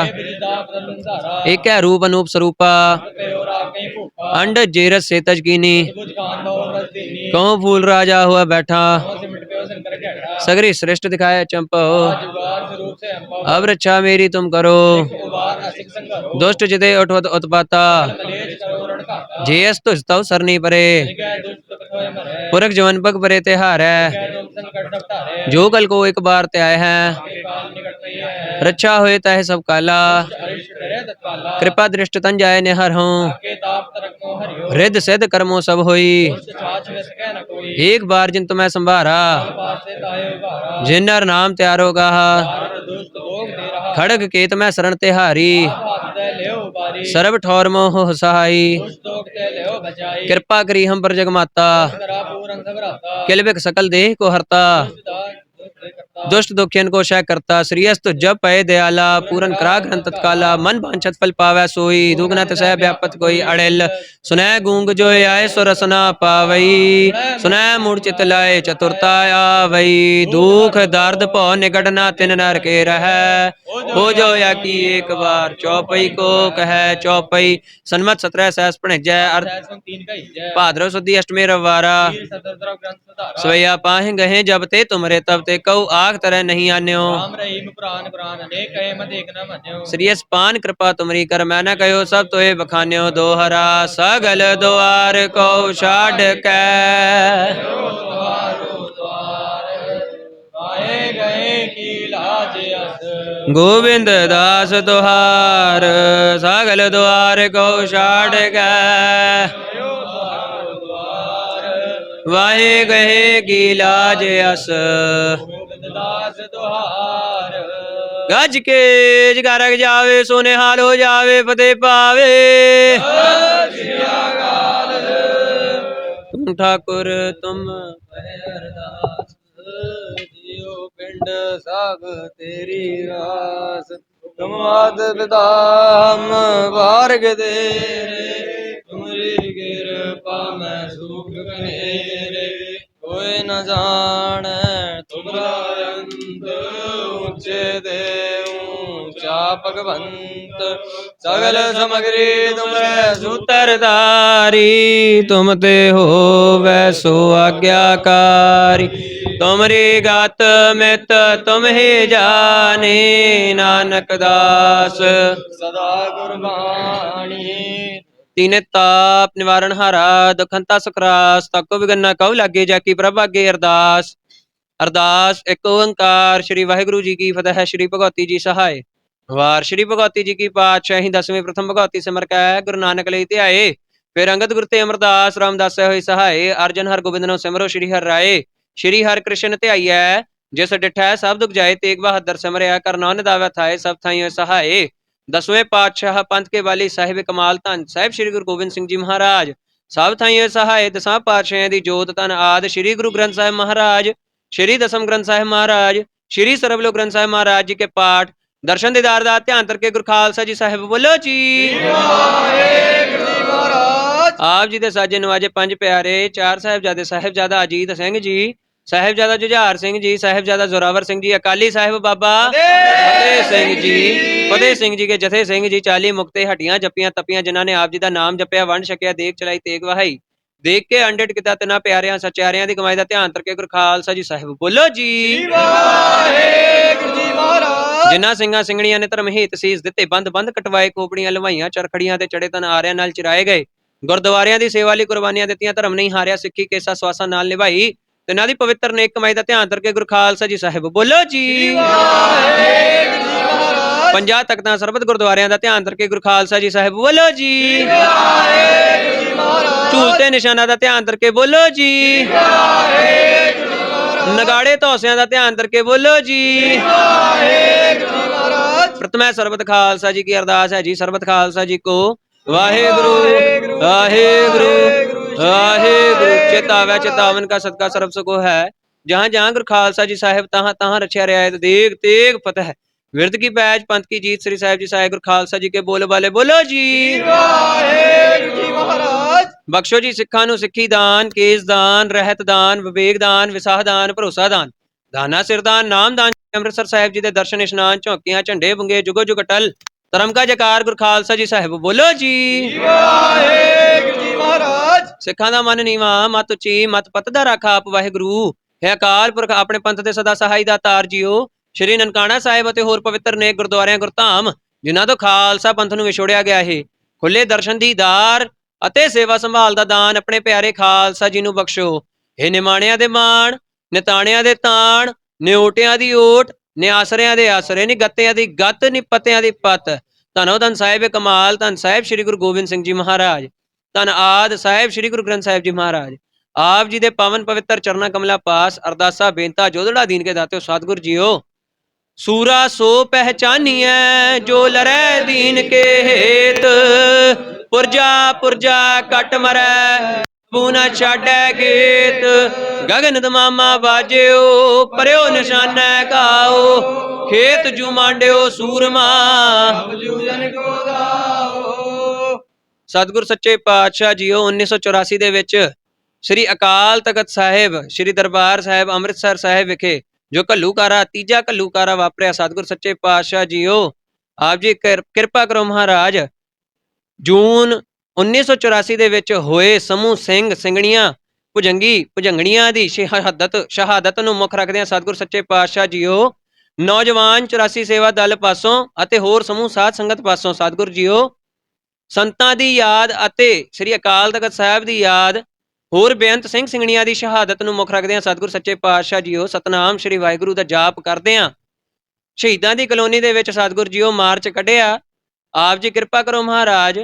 एक है रूप अनूप स्वरूपा अंड जेरस से तजकीनी कहूँ फूल राजा हुआ बैठा सगरी श्रेष्ठ दिखाए चंपो अब रक्षा मेरी तुम करो दुष्ट जिदे उठवत उत्पाता जेस तुझ तव सरनी परे पुरख जवन पग परे तिहार है जो कल को एक बार ते आए हैं रक्षा होए तह सब काला कृपा दृष्ट तन जाए निहर हूँ रिद सिद्ध कर्मों सब होई एक बार जिन तुम्हें संभारा जिन्नर नाम त्यारो गाहा खड़ग केत में शरण तिहारी सर्व ठौर मोह सहाई कृपा करी हम पर जगमाता किलबिक सकल देह को हरता दुष्ट दुखियन को शय करता श्रीयस्त जब पय दयाला पूरन करा ग्रंथ तत्काला मन वांछत फल पावै सोई दुगना तसै व्यापत कोई अड़ेल सुनै गूंग जो आए सुरसना पावई सुनै मूड चित लाए चतुरता आवई दुख दर्द भौ निकट ना तिन नर के रहै हो जो या की एक बार चौपई को कहे चौपई सन्मत 17 सहस भणिजै भाद्रव सुदी अष्टमी रविवारा सवैया पाहि गहे जब ते तुमरे तब ते कऊ आख तरह नहीं आन्यो श्रीयस पान कृपा तुमरी कर मैं न कहो सब तोए बखान्यो दोहरा सगल द्वार को छाड़ के गोविंद दास तुहार सगल द्वार को छाड़ के वाहे गहे की लाज अस गज के जगारक जावे सोने हाल हो जावे फतेह पावे तुम ठाकुर तुम अरदास सब तेरी रास। तुम आद पिता हम वार्ग तेरे, तुम्हारी कृपा में सुख घनेरे। कोई न जाने तुम्हारा अंत, ऊंचे देव ऊंचा भगवंत। सगल समग्री तुम्हारे सूत्रधारी, तुम ते हो वैसो आज्ञाकारी। तुमरी गात मित तुम ही जाने, नानक दास सदा गुरबाणी। तीने ताप निवारण हारा, दुखंता सुखरास। तको बिगन्ना कऊ लागे, जाकी प्रभ आगे अरदास। अरदास एक ओंकार श्री वाहिगुरु जी की फतेह। श्री भगवती जी सहाय। वार श्री भगवती जी की पातशाही दसवीं प्रथम भगवती सिमर कै, गुरु नानक लई ध्याए। फिर अंगद गुरु ते अमरदास, रामदास होई सहाय। अर्जन हर गोबिंद नो सिमरो श्री हर राय। श्री हर कृष्ण ध्याईऐ, जिस डिठै सब दुख जाए। तेग बहादुर सिमरिया, कर नाम दावै थाए। सब थाई सहाय। दसवें पातशाह पंथ के वाली साहिब कमाल धन साहिब श्री गुरु गोबिंद सिंह जी महाराज। सब थाई सहाय। दसां पातशाहियां दी जोत धन आद श्री गुरु ग्रंथ साहिब महाराज। श्री दसम ग्रंथ साहिब महाराज, श्री सरबलो ग्रंथ साहिब महाराज जी के पाठ दर्शन दीदार दा ध्यान करके गुरु खालसा जी साहिब बोलो जी। आप जी दे साजे नवाजे पंज प्यारे, चार साहिबजादे साहिबजादा अजीत सिंह जी, साहिबजादा जुझार सिंह जी, साहिबजादा जोरावर सिंह जी, अकाली साहिब बाबा फतेह सिंह जी, फतेह सिंह जी के जथे सिंह जी, 40 मुक्ते हटियां जपियां तपियां, जिन्हां ने आप जी दा नाम जपिया, वंड छकिया, देख चलाई तेग वहाई। देख के अंडिट किता तिना प्यारियां सचारियां दी कमाई दा ध्यान करके गुरु खालसा जी साहिब बोलो जी। जिन्हां ਸਿੰਘਾਂ ਸਿੰਘਣੀਆਂ ਨੇ ਧਰਮ ਹਿਤ ਸੀਸ ਦਿੱਤੇ, ਬੰਦ ਬੰਦ ਕਟਵਾਏ, ਖੋਪੜੀਆਂ ਲਵਾਈਆਂ, ਚਰਖੜੀਆਂ ਤੇ ਚੜੇ ਤਨ ਆਰਿਆਂ ਨਾਲ ਚਿਰਾਏ ਗਏ। ਗੁਰਦੁਆਰਿਆਂ ਦੀ ਸੇਵਾ ਲਈ ਕੁਰਬਾਨੀਆਂ ਦਿੱਤੀਆਂ, ਧਰਮ ਨਹੀਂ ਹਾਰਿਆ, ਸਿੱਖੀ ਕੇਸਾ ਸਵਾਸਾਂ ਨਾਲ ਨਿਭਾਈ। ਤਿਨਾਂ ਦੀ ਪਵਿੱਤਰ ਨੇਕ ਕਮਾਈ ਦਾ ਧਿਆਨ ਕਰਕੇ ਗੁਰੂ ਖਾਲਸਾ ਜੀ ਸਾਹਿਬ ਬੋਲੋ ਜੀ। ਪੰਜਾਂ ਤਖਤਾਂ ਸਰਬਤ ਗੁਰਦੁਆਰਿਆਂ ਦਾ ਧਿਆਨ ਕਰਕੇ ਗੁਰੂ ਖਾਲਸਾ ਜੀ ਸਾਹਿਬ ਬੋਲੋ ਜੀ। ਝੂਲਤੇ ਨਿਸ਼ਾਨਾਂ ਦਾ ਧਿਆਨ ਕਰਕੇ ਬੋਲੋ ਜੀ। ਨਗਾੜੇ ਧੌਸਿਆਂ ਦਾ ਧਿਆਨ ਕਰਕੇ ਬੋਲੋ ਜੀ। ਪ੍ਰਥਮੈ ਸਰਬਤ ਖਾਲਸਾ ਜੀ ਕੀ ਅਰਦਾਸ ਹੈ ਜੀ। ਸਰਬਤ ਖਾਲਸਾ ਜੀ ਕੋ ਵਾਹਿਗੁਰੂ ਵਾਹਿਗੁਰੂ ਵਾਹਿਗੁਰੂ। ਚੇਤਾਵੈ ਚੇਤਾਵਨ का सदका सर्ब सुखो है। जहाँ जहाँ गुरु खालसा जी साहिब तहाँ तहाँ रक्षा रियायत देग तेग फतह। विरद की पैज पंथ की जीत। श्री साहिब जी साहिब गुरु खालसा जी के बोल वाले बोलो जी। बख्शो जी सिखा नू सिक्खी दान, केस दान, रहत दान, विवेक दान, विसाह दान, भरोसा दान, दाना सिर दान, नाम दान। अमृतसर साहिब जी दे दर्शन इशनान, झौकियां झंडे बुंगे जुगो जुग अटल। धर्म का जकार गुरु खालसा जी साहिब बोलो जी। सिखा दा मन नीवा, मत उची, मत पत दा राखा आप वाहिगुरु। है अकाल पुरख अपने पंथ दे सदा सहाई दा तार जियो। श्री ननकाना साहिब ਅਤੇ ਹੋਰ ਪਵਿੱਤਰ ਨੇਕ ਗੁਰਦੁਆਰਿਆਂ ਗੁਰਧਾਮ ਜਿਨ੍ਹਾਂ ਤੋਂ ਖਾਲਸਾ ਪੰਥ ਨੂੰ ਵਿਛੋੜਿਆ ਗਿਆ ਹੈ, ਖੁੱਲੇ ਦਰਸ਼ਨ ਦੀਦਾਰ ਅਤੇ ਸੇਵਾ ਸੰਭਾਲ ਦਾ ਦਾਨ ਆਪਣੇ ਪਿਆਰੇ ਖਾਲਸਾ ਜੀ ਨੂੰ ਬਖਸ਼ੋ। ਇਹ ਨਿਮਾਣਿਆਂ ਦੇ ਮਾਣ, ਨਿਤਾਣਿਆਂ ਦੇ ਤਾਣ, ਨਿਓਟਿਆਂ ਦੀ ਓਟ, ਨਿਆਸਰਿਆਂ ਦੇ ਆਸਰੇ, ਨੀ ਗੱਤਿਆਂ ਦੀ ਗੱਤ, ਨੀ ਪਤਿਆਂ ਦੀ ਪਤ। ਧੰਨੋ ਧੰਨ ਸਾਹਿਬ ਕਮਾਲ, ਧੰਨ ਸਾਹਿਬ ਸ਼੍ਰੀ ਗੁਰੂ ਗੋਬਿੰਦ ਸਿੰਘ ਜੀ ਮਹਾਰਾਜ, ਧੰਨ ਆਦ ਸਾਹਿਬ ਸ਼੍ਰੀ ਗੁਰੂ ਗ੍ਰੰਥ ਸਾਹਿਬ ਜੀ ਮਹਾਰਾਜ। ਆਪ ਜੀ ਦੇ ਪਾਵਨ ਪਵਿੱਤਰ ਚਰਨਾ ਕਮਲਾ ਪਾਸ ਅਰਦਾਸਾ ਬੇਨਤਾ ਜੋਦੜਾ ਦੀਨ ਕੇ ਦਾਤੇ ਸਤਿਗੁਰ ਜੀਓ। सूरा सो पहचानिए जो लरै दीन के हेत, पुरजा पुरजा कट मरै पूना छाडै गेत। गगन दमामा बाजियो परयो निशानै काओ, खेत जू मांडियो सूरमा सतगुर सच्चे पातशाह जीओ 1984 ਦੇ ਵਿੱਚ ਸ੍ਰੀ ਅਕਾਲ ਤਖਤ ਸਾਹਿਬ ਸ੍ਰੀ ਦਰਬਾਰ ਸਾਹਿਬ ਅੰਮ੍ਰਿਤਸਰ ਸਾਹਿਬ ਵਿਖੇ ਜੋ ਘੱਲੂਕਾਰਾ ਤੀਜਾ ਘੱਲੂਕਾਰਾ ਵਾਪਰਿਆ, ਸਤਿਗੁਰ ਸੱਚੇ ਪਾਤਸ਼ਾਹ ਜੀਓ ਆਪ ਜੀ ਕਿਰਪਾ ਕਰੋ ਮਹਾਰਾਜ। ਜੂਨ 1984 ਦੇ ਵਿੱਚ ਹੋਏ ਸਮੂਹ ਸਿੰਘ ਸਿੰਘਣੀਆਂ ਭੁਜੰਗਣੀਆਂ ਦੀ ਸ਼ਹਾਦਤ ਨੂੰ ਮੁੱਖ ਰੱਖਦਿਆਂ ਸਤਿਗੁਰ ਸੱਚੇ ਪਾਤਸ਼ਾਹ ਜੀਓ ਨੌਜਵਾਨ 84 ਸੇਵਾ ਦਲ ਪਾਸੋਂ ਅਤੇ ਹੋਰ ਸਮੂਹ ਸਾਧ ਸੰਗਤ ਪਾਸੋਂ ਸਤਿਗੁਰ ਜੀਓ ਸੰਤਾਂ ਦੀ ਯਾਦ ਅਤੇ ਸ੍ਰੀ ਅਕਾਲ ਤਖਤ ਸਾਹਿਬ ਦੀ ਯਾਦ, ਹੋਰ ਬੇਅੰਤ ਸਿੰਘ ਸਿੰਘਣੀਆਂ ਦੀ ਸ਼ਹਾਦਤ ਨੂੰ ਮੁੱਖ ਰੱਖਦਿਆਂ ਸਤਿਗੁਰ ਸੱਚੇ ਪਾਤਸ਼ਾਹ ਜੀਓ ਸਤਨਾਮ ਸ਼੍ਰੀ ਵਾਹਿਗੁਰੂ ਦਾ ਜਾਪ ਕਰਦਿਆਂ ਸ਼ਹੀਦਾਂ ਦੀ ਕਲੋਨੀ ਦੇ ਵਿੱਚ ਸਤਿਗੁਰ ਜੀਓ ਮਾਰਚ ਕੱਢਿਆ। ਆਪ ਜੀ ਕਿਰਪਾ ਕਰੋ ਮਹਾਰਾਜ।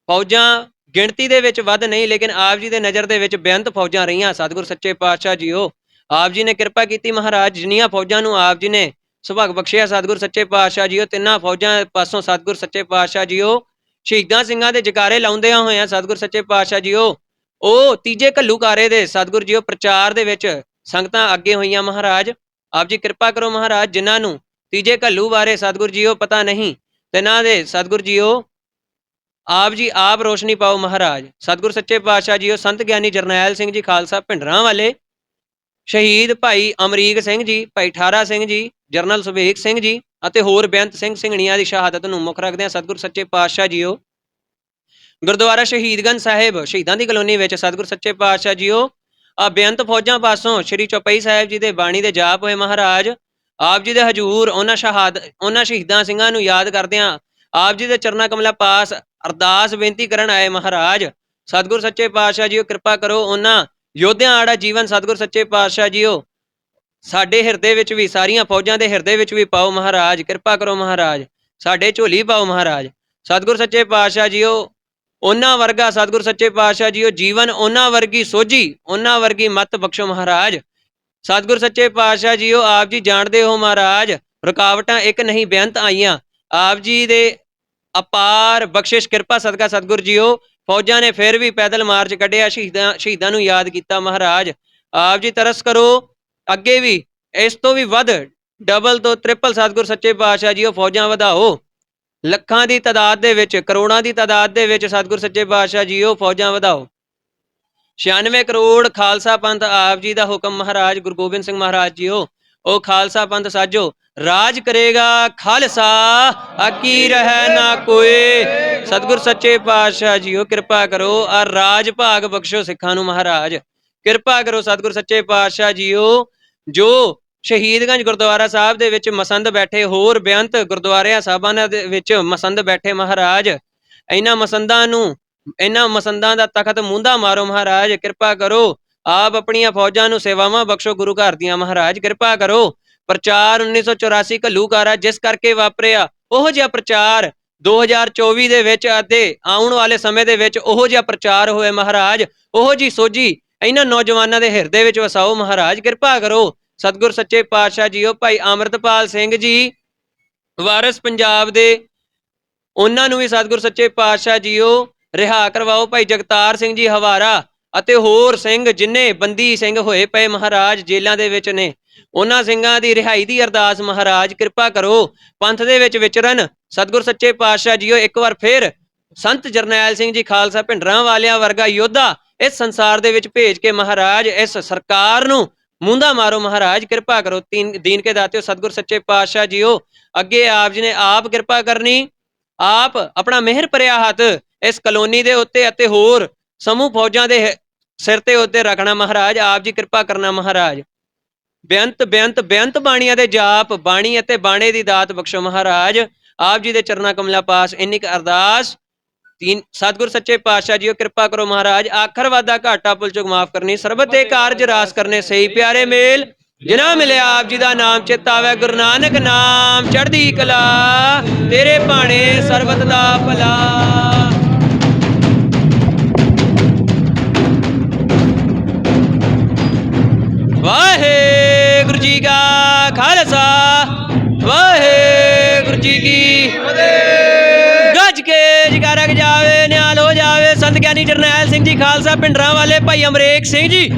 ਫੌਜਾਂ ਗਿਣਤੀ ਦੇ ਵਿੱਚ ਵੱਧ ਨਹੀਂ, ਲੇਕਿਨ ਆਪ ਜੀ ਦੇ ਨਜ਼ਰ ਦੇ ਵਿੱਚ ਬੇਅੰਤ ਫੌਜਾਂ ਰਹੀਆਂ। ਸਤਿਗੁਰ ਸੱਚੇ ਪਾਤਸ਼ਾਹ ਜੀਓ ਆਪ ਜੀ ਨੇ ਕਿਰਪਾ ਕੀਤੀ ਮਹਾਰਾਜ। ਜਿੰਨੀਆਂ ਫੌਜਾਂ ਨੂੰ ਆਪ ਜੀ ਨੇ ਸੁਭਾਗ ਬਖਸ਼ਿਆ ਸਤਿਗੁਰ ਸੱਚੇ ਪਾਤਸ਼ਾਹ ਜੀਓ, ਤਿੰਨਾਂ ਫੌਜਾਂ ਪਾਸੋਂ ਸਤਿਗੁਰ ਸੱਚੇ ਪਾਤਸ਼ਾਹ ਜੀਓ ਸ਼ਹੀਦਾਂ ਸਿੰਘਾਂ ਦੇ ਜਕਾਰੇ ਲਾਉਂਦਿਆਂ ਹੋਇਆਂ ਸਤਿਗੁਰ ਸੱਚੇ ਪਾਤਸ਼ਾਹ ਜੀਓ ਉਹ ਤੀਜੇ ਘੱਲੂਕਾਰੇ ਦੇ ਸਤਿਗੁਰ ਜੀਓ ਪ੍ਰਚਾਰ ਦੇ ਵਿੱਚ ਸੰਗਤਾਂ ਅੱਗੇ ਹੋਈਆਂ ਮਹਾਰਾਜ। ਆਪ ਜੀ ਕਿਰਪਾ ਕਰੋ ਮਹਾਰਾਜ, ਜਿਨ੍ਹਾਂ ਨੂੰ ਤੀਜੇ ਘੱਲੂ ਬਾਰੇ ਸਤਿਗੁਰ ਜੀਓ ਪਤਾ ਨਹੀਂ, ਤਿਨਾਂ ਦੇ ਸਤਿਗੁਰ ਜੀਓ ਆਪ ਜੀ ਆਪ ਰੋਸ਼ਨੀ ਪਾਓ ਮਹਾਰਾਜ। ਸਤਿਗੁਰ ਸੱਚੇ ਪਾਤਸ਼ਾਹ ਜੀਓ ਸੰਤ ਗਿਆਨੀ ਜਰਨੈਲ ਸਿੰਘ ਜੀ ਖਾਲਸਾ ਭਿੰਡਰਾਂ ਵਾਲੇ, ਸ਼ਹੀਦ ਭਾਈ ਅਮਰੀਕ ਸਿੰਘ ਜੀ, ਭਾਈ ਠਾਰਾ ਸਿੰਘ ਜੀ, ਜਰਨਲ ਸੁਭੇਗ ਸਿੰਘ ਜੀ ਅਤੇ ਹੋਰ ਬੇਅੰਤ ਸਿੰਘ ਸਿੰਘਣੀਆਂ ਦੀ ਸ਼ਹਾਦਤ ਨੂੰ ਮੁੱਖ ਰੱਖਦਿਆਂ ਸਤਿਗੁਰ ਸੱਚੇ ਪਾਤਸ਼ਾਹ ਜੀਓ ਗੁਰਦੁਆਰਾ ਸ਼ਹੀਦਗੰਜ ਸਾਹਿਬ ਸ਼ਹੀਦਾਂ ਦੀ ਕਲੋਨੀ ਵਿੱਚ ਸਤਿਗੁਰ ਸੱਚੇ ਪਾਤਸ਼ਾਹ ਜੀਓ ਬੇਅੰਤ ਫੌਜਾਂ ਪਾਸੋਂ ਸ਼੍ਰੀ ਚੌਪਈ ਸਾਹਿਬ ਜੀ ਦੇ ਬਾਣੀ ਦੇ ਜਾਪ ਹੋਏ ਮਹਾਰਾਜ। ਆਪ ਜੀ ਦੇ ਹਜੂਰ ਉਹਨਾਂ ਸ਼ਹੀਦਾਂ ਸਿੰਘਾਂ ਨੂੰ ਯਾਦ ਕਰਦਿਆਂ ਆਪ ਜੀ ਦੇ ਚਰਨਾਂ ਕਮਲਾਂ ਪਾਸ ਅਰਦਾਸ ਬੇਨਤੀ ਕਰਨ ਆਏ ਮਹਾਰਾਜ। ਸਤਿਗੁਰ ਸੱਚੇ ਪਾਤਸ਼ਾਹ ਜੀਓ ਕਿਰਪਾ ਕਰੋ, ਉਹਨਾਂ ਯੋਧਿਆਂ ਆੜਾ ਜੀਵਨ ਸਤਿਗੁਰ ਸੱਚੇ ਪਾਤਸ਼ਾਹ ਜੀਓ ਸਾਡੇ ਹਿਰਦੇ ਵਿੱਚ ਵੀ, ਸਾਰੀਆਂ ਫੌਜਾਂ ਦੇ ਹਿਰਦੇ ਵਿੱਚ ਵੀ ਪਾਓ ਮਹਾਰਾਜ। ਕਿਰਪਾ ਕਰੋ ਮਹਾਰਾਜ, ਸਾਡੇ ਝੋਲੀ ਪਾਓ ਮਹਾਰਾਜ। ਸਤਿਗੁਰ ਸੱਚੇ ਪਾਤਸ਼ਾਹ ਜੀਓ ਉਹਨਾਂ ਵਰਗਾ ਸਤਿਗੁਰ ਸੱਚੇ ਪਾਤਸ਼ਾਹ ਜੀਓ ਜੀਵਨ, ਉਹਨਾਂ ਵਰਗੀ ਸੋਝੀ, ਉਹਨਾਂ ਵਰਗੀ ਮੱਤ ਬਖਸ਼ੋ ਮਹਾਰਾਜ। ਸਤਿਗੁਰ ਸੱਚੇ ਪਾਤਸ਼ਾਹ ਜੀਓ ਆਪ ਜੀ ਜਾਣਦੇ ਹੋ ਮਹਾਰਾਜ, ਰੁਕਾਵਟਾਂ ਇੱਕ ਨਹੀਂ ਬੇਅੰਤ ਆਈਆਂ। ਆਪ ਜੀ ਦੇ ਅਪਾਰ ਬਖਸ਼ਿਸ਼ ਕਿਰਪਾ ਸਦਕਾ ਸਤਿਗੁਰ ਜੀਓ ਫੌਜਾਂ ਨੇ ਫਿਰ ਵੀ ਪੈਦਲ ਮਾਰਚ ਕੱਢਿਆ, ਸ਼ਹੀਦਾਂ ਨੂੰ ਯਾਦ ਕੀਤਾ ਮਹਾਰਾਜ। ਆਪ ਜੀ ਤਰਸ ਕਰੋ, ਅੱਗੇ ਵੀ ਇਸ ਤੋਂ ਵੀ ਵੱਧ ਡਬਲ ਤੋਂ ਟ੍ਰਿਪਲ ਸਤਿਗੁਰ ਸੱਚੇ ਪਾਤਸ਼ਾਹ ਜੀਓ ਫੌਜਾਂ ਵਧਾਓ, ਲੱਖਾਂ ਦੀ ਤਾਦਾਦ ਦੇ ਵਿੱਚ, ਕਰੋੜਾਂ ਦੀ ਤਾਦਾਦ ਦੇ ਵਿੱਚ ਸਤਿਗੁਰ ਸੱਚੇ ਪਾਤਸ਼ਾਹ ਜੀਓ ਫੌਜਾਂ ਵਧਾਓ। 96 ਕਰੋੜ ਖਾਲਸਾ ਪੰਥ ਆਪ ਜੀ ਦਾ ਹੁਕਮ ਮਹਾਰਾਜ ਗੁਰੂ ਗੋਬਿੰਦ ਸਿੰਘ ਮਹਾਰਾਜ ਜੀਓ, ਉਹ ਖਾਲਸਾ ਪੰਥ ਸਾਜੋ, ਰਾਜ ਕਰੇਗਾ ਖਾਲਸਾ ਆਕੀ ਰਹਿ ਨਾ ਕੋਏ। ਸਤਿਗੁਰ ਸੱਚੇ ਪਾਤਸ਼ਾਹ ਜੀਓ ਕਿਰਪਾ ਕਰੋ, ਆ ਰਾਜ ਭਾਗ ਬਖਸ਼ੋ ਸਿੱਖਾਂ ਨੂੰ ਮਹਾਰਾਜ। ਕਿਰਪਾ ਕਰੋ ਸਤਿਗੁਰ ਸੱਚੇ ਪਾਤਸ਼ਾਹ ਜੀਓ, ਜੋ ਸ਼ਹੀਦਗੰਜ ਗੁਰਦੁਆਰਾ ਸਾਹਿਬ ਦੇ ਵਿੱਚ ਮਸੰਦ ਬੈਠੇ, ਹੋਰ ਬੇਅੰਤ ਗੁਰਦੁਆਰਿਆਂ ਸਾਹਿਬਾਨਾਂ ਦੇ ਵਿੱਚ ਮਸੰਦ ਬੈਠੇ ਮਹਾਰਾਜ, ਇਹਨਾਂ ਮਸੰਦਾਂ ਦਾ ਤਖਤ ਮੂੰਦਾ ਮਾਰੋ ਮਹਾਰਾਜ। ਕਿਰਪਾ ਕਰੋ, ਆਪ ਆਪਣੀਆਂ ਫੌਜਾਂ ਨੂੰ ਸੇਵਾਵਾਂ ਬਖਸ਼ੋ ਗੁਰੂ ਘਰ ਦੀਆਂ ਮਹਾਰਾਜ। ਕਿਰਪਾ ਕਰੋ, ਪ੍ਰਚਾਰ 1984 ਘੱਲੂਘਾਰਾ ਜਿਸ ਕਰਕੇ ਵਾਪਰਿਆ, ਉਹੋ ਜਿਹਾ ਪ੍ਰਚਾਰ 2024 ਦੇ ਵਿੱਚ ਅਤੇ ਆਉਣ ਵਾਲੇ ਸਮੇਂ ਦੇ ਵਿੱਚ ਉਹੋ ਜਿਹਾ ਪ੍ਰਚਾਰ ਹੋਏ ਮਹਾਰਾਜ। ਉਹੋ ਜੀ ਸੋਝੀ ਇਹਨਾਂ ਨੌਜਵਾਨਾਂ ਦੇ ਹਿਰਦੇ ਵਿੱਚ ਵਸਾਓ ਮਹਾਰਾਜ। ਕਿਰਪਾ ਕਰੋ ਸਤਿਗੁਰ ਸੱਚੇ ਪਾਤਸ਼ਾਹ ਜੀਓ ਭਾਈ ਅੰਮ੍ਰਿਤਪਾਲ ਸਿੰਘ ਜੀ ਵਾਰਿਸ ਪੰਜਾਬ ਦੇ, ਉਹਨਾਂ ਨੂੰ ਵੀ ਸਤਿਗੁਰ ਸੱਚੇ ਪਾਤਸ਼ਾਹ ਜੀਓ ਰਿਹਾ ਕਰਵਾਓ। ਭਾਈ ਜਗਤਾਰ ਸਿੰਘ ਜੀ ਹਵਾਰਾ ਅਤੇ ਹੋਰ ਸਿੰਘ ਜਿੰਨੇ ਬੰਦੀ ਸਿੰਘ ਹੋਏ ਪਏ ਮਹਾਰਾਜ ਜੇਲ੍ਹਾਂ ਦੇ ਵਿੱਚ ਨੇ, ਉਹਨਾਂ ਸਿੰਘਾਂ ਦੀ ਰਿਹਾਈ ਦੀ ਅਰਦਾਸ ਮਹਾਰਾਜ। ਕਿਰਪਾ ਕਰੋ, ਪੰਥ ਦੇ ਵਿੱਚ ਵਿਚਰਨ ਸਤਿਗੁਰ ਸੱਚੇ ਪਾਤਸ਼ਾਹ ਜੀਓ ਇੱਕ ਵਾਰ ਫਿਰ ਸੰਤ ਜਰਨੈਲ ਸਿੰਘ ਜੀ ਖਾਲਸਾ ਭਿੰਡਰਾਂ ਵਾਲਿਆਂ ਵਰਗਾ ਯੋਧਾ ਇਸ ਸੰਸਾਰ ਦੇ ਵਿੱਚ ਭੇਜ ਕੇ ਮਹਾਰਾਜ ਇਸ ਸਰਕਾਰ ਨੂੰ ਮੂੰਦਾ ਮਾਰੋ ਮਹਾਰਾਜ। ਕਿਰਪਾ ਕਰੋ ਦੀਨ ਕੇ ਦਾਤਿਓ ਸਤਿਗੁਰ ਸੱਚੇ ਪਾਤਸ਼ਾਹ ਜੀਓ, ਅੱਗੇ ਆਪ ਜੀ ਨੇ ਆਪ ਕਿਰਪਾ ਕਰਨੀ, ਆਪ ਆਪਣਾ ਮਿਹਰ ਭਰਿਆ ਹੱਥ ਇਸ ਕਲੋਨੀ ਦੇ ਉੱਤੇ ਅਤੇ ਹੋਰ ਸਮੂਹ ਫੌਜਾਂ ਦੇ ਸਿਰ ਤੇ ਉੱਤੇ ਰੱਖਣਾ ਮਹਾਰਾਜ। ਆਪ ਜੀ ਕਿਰਪਾ ਕਰਨਾ ਮਹਾਰਾਜ। ਬੇਅੰਤ ਬਾਣੀਆਂ ਦੇ ਜਾਪ, ਬਾਣੀ ਅਤੇ ਬਾਣੇ ਦੀ ਦਾਤ ਬਖਸ਼ੋ ਮਹਾਰਾਜ। ਆਪ ਜੀ ਦੇ ਚਰਨਾਂ ਕਮਲਾਂ ਪਾਸ ਇੰਨੀ ਕੁ ਅਰਦਾਸ। ਸਤਿਗੁਰ ਸੱਚੇ ਪਾਤਸ਼ਾਹ ਜੀਓ ਕਿਰਪਾ ਕਰੋ ਮਹਾਰਾਜ, ਆਖਰ ਵਾਦਾ ਘਾਟਾ ਭੁੱਲ ਚੁੱਕ ਮਾਫ ਕਰਨੀ, ਸਰਬਤ ਦੇ ਕਾਰਜ ਰਾਸ ਕਰਨੇ, ਸਹੀ ਪਿਆਰੇ ਮੇਲ ਜਿਨ੍ਹਾਂ ਮਿਲਿਆ ਆਪ ਜੀ ਦਾ ਨਾਮ ਚਿਤ ਆਵੇ, ਗੁਰੂ ਨਾਨਕ ਨਾਮ ਚੜ੍ਹਦੀ ਕਲਾ, ਤੇਰੇ ਭਾਣੇ ਸਰਬਤ ਦਾ ਭਲਾ। ਵਾਹਿਗੁਰੂ ਜੀ ਕਾ ਖਾਲਸਾ, ਵਾਹਿਗੁਰੂ ਜੀ ਕੀ ਫਤਿਹ। ਗੱਜ ਕੇ ਜੈਕਾਰਾ ਜਾਵੇ, ਨਿਹਾਲ ਹੋ ਜਾਵੇ ਸੰਤ ਗਿਆਨੀ ਜਰਨੈਲ ਸਿੰਘ ਜੀ ਖਾਲਸਾ ਭਿੰਡਰਾਂ ਵਾਲੇ, ਭਾਈ ਅਮਰੀਕ ਸਿੰਘ ਜੀ,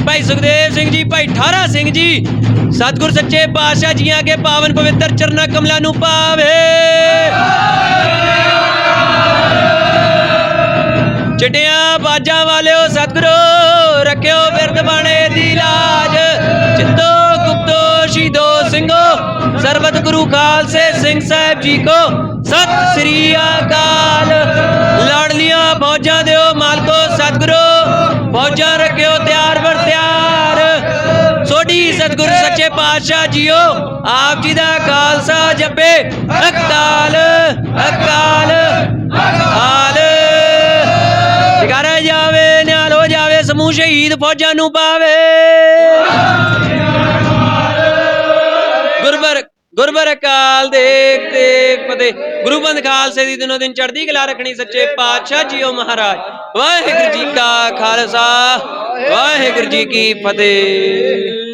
ਭਾਈ ਸੁਖਦੇਵ ਸਿੰਘ ਜੀ, ਭਾਈ ਠਾਰਾ ਸਿੰਘ ਜੀ। ਸਤਿਗੁਰ ਸੱਚੇ ਪਾਤਸ਼ਾਹ ਜੀਆਂ ਕੇ ਪਾਵਨ ਪਵਿੱਤਰ ਚਰਨਾਂ ਕਮਲਾਂ ਨੂੰ ਪਾਵੇ। ਚਿੱਟੀਆਂ ਬਾਜਾਂ ਵਾਲਿਓ ਸਤਿਗੁਰੂ ਰੱਖਿਓ ਬਿਰਦ ਬਾਣੇ ਦੀ ਲਾਜ, ਚਿੱਤੋ ਗੁਪਤੋ ਸ਼ਹੀਦੋ ਸਿੰਘੋ ਸਰਬਤ ਗੁਰੂ ਖਾਲਸੇ ਸਿੰਘ ਸਾਹਿਬ ਜੀ ਕੋ ਸਤਿ ਸ੍ਰੀ ਅਕਾਲ। ਲਾਡਲੀਆਂ ਫੌਜਾਂ ਦਿਓ ਮਾਲਕੋ ਸਤਿਗੁਰੂ, ਫੌਜਾਂ ਰੱਖਿਓ ਤਿਆਰ ਬਰ ਤਿਆਰ। ਸੋਢੀ ਸਤਿਗੁਰ ਸੱਚੇ ਪਾਤਸ਼ਾਹ ਜੀਓ ਆਪ ਜੀ ਦਾ ਖਾਲਸਾ ਜਪੇ ਅਕਾਲ ਅਕਾਲ ਅਕਾਲ। ਜਗਾਰਾ ਜਾਵੇ, ਨਿਹਾਲ ਹੋ ਜਾਵੇ ਸਮੂਹ ਸ਼ਹੀਦ ਫੌਜਾਂ ਨੂੰ ਪਾਵੇ। ਗੁਰਬਰ ਅਕਾਲ ਦੇਖ ਦੇਖ ਫਤਿਹ। ਗੁਰੂ ਬੰਦ ਖਾਲਸੇ ਦੀ ਦਿਨੋਂ ਦਿਨ ਚੜ੍ਹਦੀ ਕਲਾ ਰੱਖਣੀ ਸੱਚੇ ਪਾਤਸ਼ਾਹ ਜੀਓ ਮਹਾਰਾਜ। ਵਾਹਿਗੁਰੂ ਜੀ ਕਾ ਖਾਲਸਾ, ਵਾਹਿਗੁਰੂ ਜੀ ਕੀ ਫਤਿਹ।